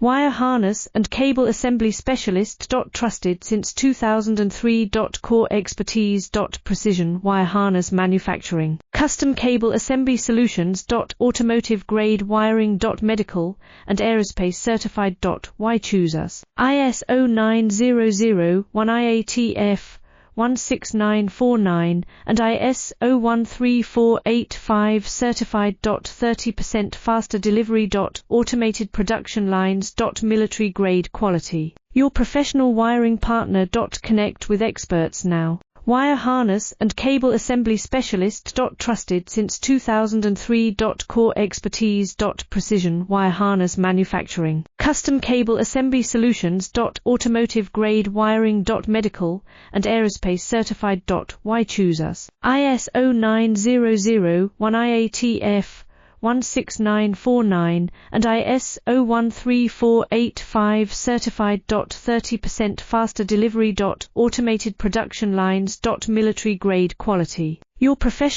Wire harness and cable assembly specialist. Trusted since 2003. Core expertise. Precision wire harness manufacturing. Custom cable assembly solutions. Automotive grade wiring. Medical and aerospace certified. Why choose us? ISO 9001 IATF 16949 and ISO 13485 certified. 30% faster delivery. Automated production lines. Military grade quality. Your professional wiring partner. Connect with experts now. Wire harness and cable assembly specialist. Trusted since 2003. Core expertise. Precision wire harness manufacturing. Custom cable assembly solutions. Automotive grade wiring. Medical and aerospace certified. Why choose us? ISO 9001 IATF 16949 and ISO 13485 certified. 30% faster delivery. Automated production lines. Military grade quality. Your professional